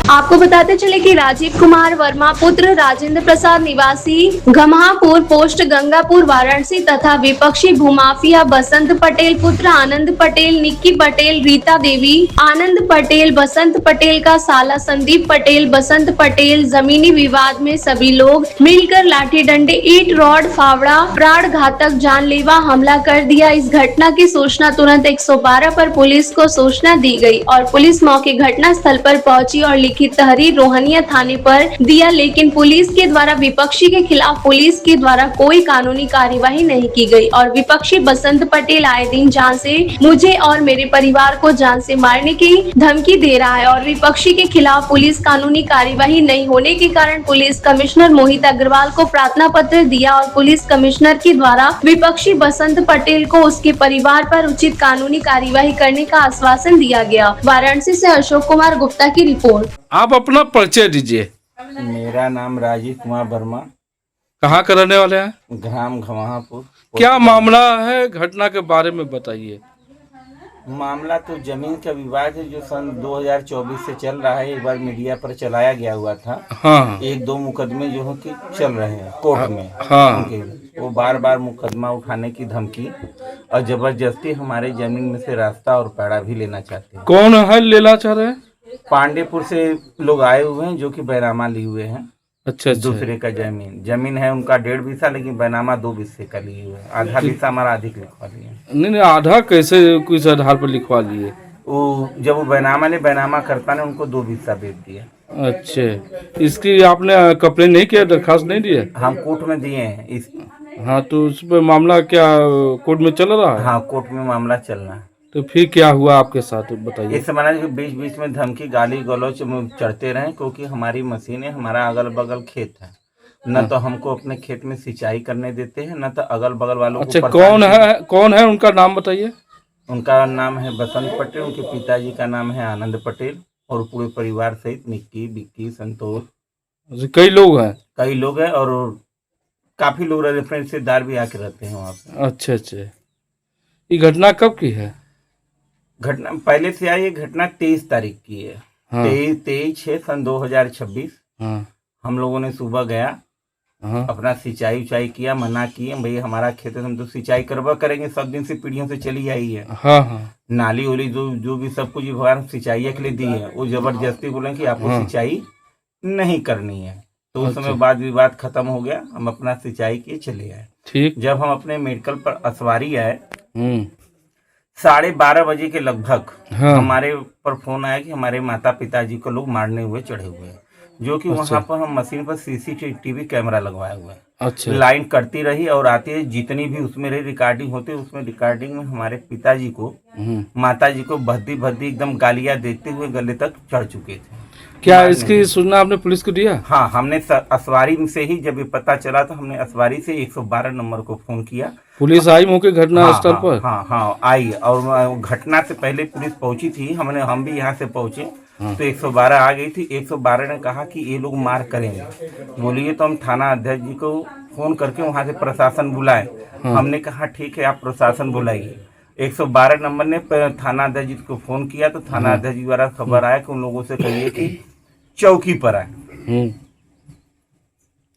आपको बताते चले कि राजीव कुमार वर्मा पुत्र राजेंद्र प्रसाद निवासी घमापुर पोस्ट गंगापुर वाराणसी तथा विपक्षी भूमाफिया बसंत पटेल पुत्र आनंद पटेल, निक्की पटेल, रीता देवी, आनंद पटेल, बसंत पटेल का साला संदीप पटेल, बसंत पटेल जमीनी विवाद में सभी लोग मिलकर लाठी डंडे, ईट रॉड, फावड़ा, प्राण घातक जानलेवा हमला कर दिया। इस घटना की सूचना तुरंत 112 पर पुलिस को सूचना दी गई और पुलिस मौके घटना स्थल पर पहुंची और लिखित तहरीर रोहनिया थाने पर दिया, लेकिन पुलिस के द्वारा विपक्षी के खिलाफ पुलिस के द्वारा कोई कानूनी कार्यवाही नहीं की गई और विपक्षी बसंत पटेल आए दिन जान से मुझे और मेरे परिवार को जान से मारने की धमकी दे रहा है और विपक्षी के खिलाफ पुलिस कानूनी कार्यवाही नहीं होने के कारण पुलिस कमिश्नर मोहित अग्रवाल को प्रार्थना पत्र दिया और पुलिस कमिश्नर के द्वारा विपक्षी बसंत पटेल को उसके परिवार पर उचित कानूनी कार्यवाही करने का आश्वासन दिया गया। वाराणसी से अशोक कुमार गुप्ता की रिपोर्ट। आप अपना परिचय दीजिए। मेरा नाम राजीव कुमार वर्मा, कहाँ के रहने वाले हैं? ग्राम घमापुर। क्या मामला है, घटना के बारे में बताइए। मामला तो जमीन का विवाद है जो सन 2024 से चल रहा है। एक बार मीडिया पर चलाया गया हुआ था। हाँ, एक दो मुकदमे जो है कि चल रहे हैं कोर्ट में। हाँ। उनके वो बार बार मुकदमा उठाने की धमकी और जबरदस्ती हमारे जमीन में से रास्ता और पैड़ा भी लेना चाहते हैं। कौन है लेना चाह रहे हैं? पांडेपुर से लोग आए हुए हैं जो कि बैनामा लिए हुए हैं। अच्छा अच्छा। दूसरे का जमीन है उनका 1.5 बीसा, लेकिन बैनामा 2 बीसे का लिए हुए हैं। आधा बीसा हमारा अधिक लिखवा लिए। नहीं, आधा कैसे किस आधार पर लिखवा लिए? वो जब वो बैनामा करता ने उनको 2 बीसा बेच दिया। अच्छा, इसकी आपने कंप्लेन नहीं किया, दरखास्त नहीं दिया? हम कोर्ट में दिए हैं इस। हाँ, तो उस पर मामला क्या कोर्ट में चल रहा है? हाँ, कोर्ट में मामला चल रहा है। तो फिर क्या हुआ आपके साथ, बताइए। इस समय बीच बीच में धमकी गाली गलौच चढ़ते रहे, क्योंकि हमारी मशीनें हमारा अगल बगल खेत है। न तो हमको अपने खेत में सिंचाई करने देते हैं, न तो अगल बगल वालों को। अच्छा, कौन है उनका नाम बताइए। उनका नाम है बसंत पटेल, उनके पिताजी का नाम है आनंद पटेल और पूरे परिवार सहित निक्की, बिक्की, संतोष। अच्छा, कई लोग हैं? कई लोग हैं और काफी लोग रिश्तेदार भी आके रहते हैं वहाँ पे। अच्छा अच्छा। ये घटना कब की है? घटना पहले से आई। ये घटना 23 तारीख की है। हाँ। 23/6 सन 2026। हाँ हम लोगों ने सुबह गया, हाँ। अपना सिंचाई उचाई किया, मना किए भाई हमारा खेत है, हम तो सिंचाई करवा करेंगे, सब दिन से पीढ़ियों से चली आई है। हाँ हाँ। नाली उली जो भी सब कुछ भगवान सिंचाई के लिए दी है, वो जबरदस्ती बोले कि आपको हाँ। सिंचाई नहीं करनी है। तो उस अच्छा। समय बाद विवाद खत्म हो गया, हम अपना सिंचाई किए चले आए। ठीक। जब हम अपने मेडिकल पर असवारी आए 12:30 बजे के लगभग हाँ। हमारे पर फोन आया कि हमारे माता पिताजी को लोग मारने हुए चढ़े हुए हैं, जो कि अच्छा। वहाँ पर हम मशीन पर सीसीटीवी कैमरा लगवाए हुए हैं। अच्छा। लाइन कटती रही और आती है, जितनी भी उसमें रही रिकॉर्डिंग होती है, उसमें रिकॉर्डिंग में हमारे पिताजी को माता जी को भद्दी भद्दी एकदम गालियां देते हुए गले तक चढ़ चुके थे। क्या इसकी सूचना आपने पुलिस को दिया? हाँ, हमने असवारी से ही जब ये पता चला तो हमने असवारी से 112 नंबर को फोन किया। पुलिस आई मौके घटना स्थल पर? हाँ आई, और घटना से पहले पुलिस पहुंची थी। हम भी यहाँ से पहुंचे तो 112 आ गई थी। 112 ने कहा कि ये लोग मार करेंगे। बोलिए तो हम थाना अध्यक्ष जी को फोन करके वहाँ से प्रशासन बुलाए। हमने कहा ठीक है, आप प्रशासन बुलाइए। 112 नंबर ने थाना अध्यक्ष जी को फोन किया तो थाना अध्यक्ष जी द्वारा खबर आया कि उन लोगों से कहिए कि चौकी पर आए।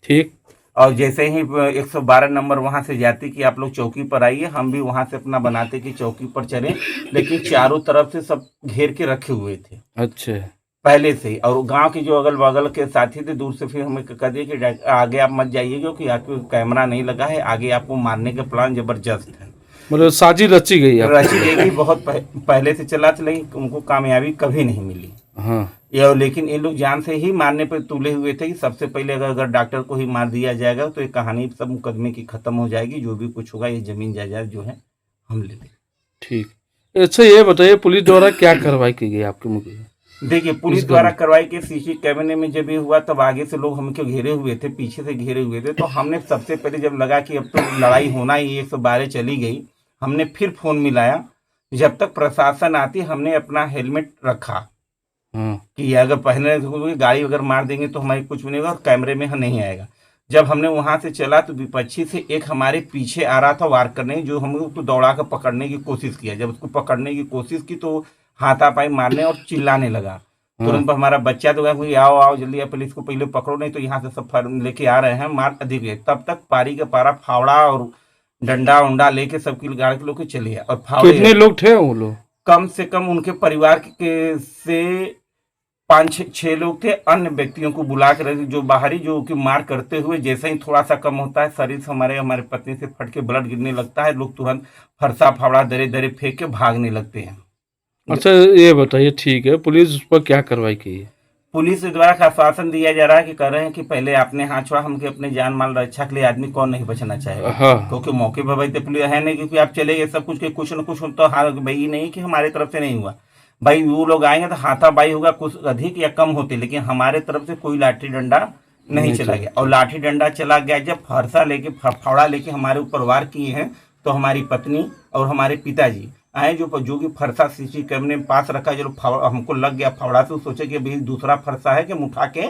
ठीक। और जैसे ही 112 नंबर वहां से जाती कि आप लोग चौकी पर आइए, हम भी वहां से अपना बनाते कि चौकी पर चले, लेकिन चारों तरफ से सब घेर के रखे हुए थे। अच्छा। पहले से ही। और गांव के जो अगल बगल के साथी थे दूर से फिर हमें कह दिए कि आगे आप मत जाइए, क्योंकि आपको कैमरा नहीं लगा है, आगे आपको मारने का प्लान जबरदस्त है। मतलब साजिश रची गई है? रची गई, बहुत पहले से चला था, लेकिन उनको कामयाबी कभी नहीं मिली। हाँ। लेकिन ये लोग जान से ही मारने पर तुले हुए थे कि सबसे पहले अगर डॉक्टर को ही मार दिया जाएगा तो ये कहानी सब मुकदमे की खत्म हो जाएगी, जो भी कुछ होगा ये जमीन जायदाद जो है हम ले लेंगे। ठीक। अच्छा, ये बताइए पुलिस द्वारा क्या कार्रवाई की गई आपके मुझे? देखिए, पुलिस द्वारा कार्रवाई के सीसी कैमरे में जब ये हुआ तब आगे से लोग हमको घेरे हुए थे, पीछे से घेरे हुए थे। तो हमने सबसे पहले जब लगा कि अब तो लड़ाई होना ही, 112 चली गई, हमने फिर फोन मिलाया। जब तक प्रशासन आती हमने अपना हेलमेट रखा कि अगर पहले गाड़ी अगर मार देंगे तो हमारी कुछ भी नहीं होगा और कैमरे में नहीं आएगा। जब हमने वहां से चला तो विपक्षी से एक हमारे पीछे आ रहा था वार करने, जो हमने उसको दौड़ा कर पकड़ने की कोशिश किया। जब उसको पकड़ने की कोशिश की तो हाथापाई मारने और चिल्लाने लगा। तुरंत हमारा बच्चा तो गया, आओ आओ जल्दी, आप पुलिस को पहले पकड़ो, नहीं तो यहाँ से सब लेके आ रहे हैं, मार अधिक है। तब तक पारी का पारा फावड़ा और डंडा उंडा लेके सबकी गाड़ के लोग चले गए। और फावड़े कितने लोग थे वो लोग? कम से कम उनके परिवार के से 5-6 लोग थे। अन्य व्यक्तियों को बुला कर जो बाहरी जो कि मार करते हुए जैसे ही थोड़ा सा कम होता है, शरीर से हमारे पत्नी से फट के ब्लड गिरने लगता है, लोग तुरंत फरसा फावड़ा दरे दरे फेंक के भागने लगते हैं। अच्छा ये बताइए, ठीक है, पुलिस उस पर क्या कार्रवाई की है? पुलिस द्वारा का आश्वासन दिया जा रहा है कि कह रहे हैं कि पहले आपने हाथ छोड़ा, हमके अपने जान माल रक्षा के लिए आदमी कौन नहीं बचना चाहेगा। हाँ। क्योंकि मौके पर भाई तो पुलिस है नहीं, क्योंकि आप चले गए सब कुछ के कुछ न कुछ तो हाँ भाई नहीं कि हमारे तरफ से नहीं हुआ भाई, वो लोग आएंगे तो हाथापाई होगा, कुछ अधिक या कम होते, लेकिन हमारे तरफ से कोई लाठी डंडा नहीं चला गया। और लाठी डंडा चला गया जब फरसा लेके फावड़ा लेके हमारे ऊपर वार किए हैं, तो हमारी पत्नी और हमारे पिताजी आए जो कि फरसा सीसी कैमरे में पास रखा, जो हमको लग गया फावड़ा से, सोचे कि भाई दूसरा फरसा है कि हम उठा के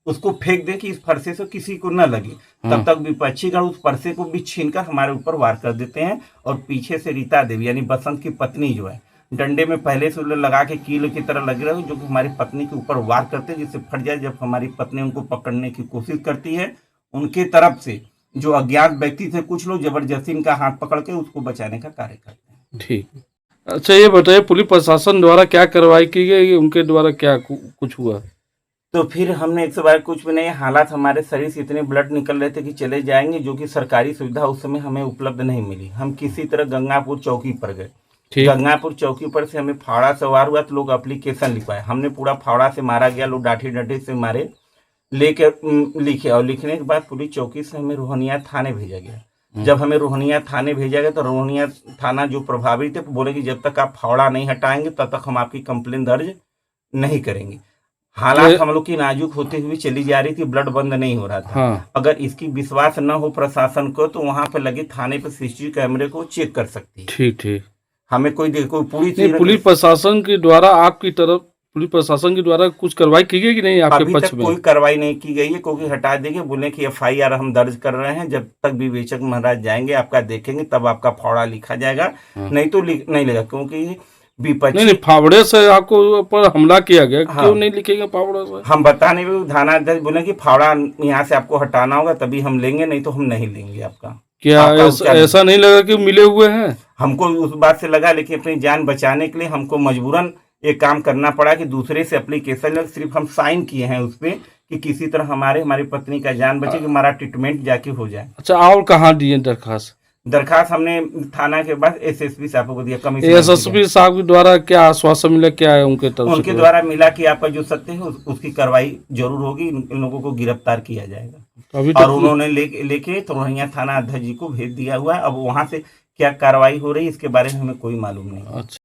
उसको फेंक दे कि इस फरसे से किसी को न लगे। तब तक विपक्षी गण उस फरसे को भी छीनकर हमारे ऊपर वार कर देते हैं। और पीछे से रीता देवी यानी बसंत की पत्नी जो है, डंडे में पहले से लगा के कील की तरह लगे रहे, जो कि हमारी पत्नी के ऊपर वार करते हैं जिससे फट जाए। जब हमारी पत्नी उनको पकड़ने की कोशिश करती है, उनके तरफ से जो अज्ञात व्यक्ति थे कुछ लोग जबरदस्ती इनका हाथ पकड़ के उसको बचाने का कार्य करते हैं। ठीक। अच्छा ये बताइए, पुलिस प्रशासन द्वारा क्या कार्रवाई की गई, उनके द्वारा क्या कुछ हुआ? तो फिर हमने 112 कुछ भी नहीं, हालात हमारे शरीर से इतने ब्लड निकल रहे थे कि चले जाएंगे, जो कि सरकारी सुविधा उस समय हमें उपलब्ध नहीं मिली। हम किसी तरह गंगापुर चौकी पर गए। गंगापुर चौकी पर से हमें फावड़ा सवार हुआ, तो लोग एप्लीकेशन लिखवाए। हमने पूरा फावड़ा से मारा गया, लोग डांटे डंडे से मारे, लेके लिखे। और लिखने के बाद पुलिस चौकी से हमें रोहनिया थाने भेजा गया। जब हमें रोहनिया थाने भेजा गया तो रोहनिया थाना जो प्रभावी थे बोले कि जब तक आप फावड़ा नहीं हटाएंगे तब तक हम आपकी कंप्लेन दर्ज नहीं करेंगे। हालात हम लोग की नाजुक होते हुए चली जा रही थी, ब्लड बंद नहीं हो रहा था। हाँ। अगर इसकी विश्वास न हो प्रशासन को, तो वहां पे लगे थाने पे सीसीटीवी कैमरे को चेक कर सकती है। ठीक। हमें कोई पूरी पुलिस प्रशासन के द्वारा आपकी तरफ पुलिस प्रशासन के द्वारा कुछ कार्रवाई की गई कि नहीं आपके पक्ष में? कोई कार्रवाई नहीं की गई है, क्योंकि हटा देंगे, बोले कि FIR हम दर्ज कर रहे हैं, जब तक विवेचक महाराज जाएंगे आपका देखेंगे तब आपका फावड़ा लिखा जाएगा। नहीं तो नहीं लेगा, क्योंकि विपक्षी नहीं फावड़े से आपको पर हमला किया गया। हाँ। क्यों नहीं लिखेंगे फावड़े से? हम बताने में थानाध्यक्ष बोले कि फावड़ा यहाँ से आपको हटाना होगा तभी हम लेंगे, नहीं तो हम नहीं लेंगे आपका। क्या ऐसा नहीं लगा कि मिले हुए हैं? हमको उस बात से लगा, लेकिन अपनी जान बचाने के लिए हमको मजबूरन एक काम करना पड़ा कि दूसरे से एप्लीकेशन सिर्फ हम साइन किए हैं उस पर कि किसी तरह हमारी पत्नी का जान बचे, कि हमारा ट्रीटमेंट जाके हो जाए। अच्छा, और कहाँ दिए दरखास्त हमने थाना के बाद SSP साहब को दिया, कमिश्नर SSP साहब के द्वारा क्या आश्वासन मिला, क्या है उनके तरफ? उनके द्वारा मिला कि आपका जो सत्य है उसकी कार्रवाई जरूर होगी, इन लोगों को गिरफ्तार किया जाएगा। अभी और उन्होंने लेके तो रोहनिया थाना अध्यक्ष जी को भेज दिया हुआ है। अब वहां से क्या कार्रवाई हो रही है इसके बारे में हमें कोई मालूम नहीं। अच्छा।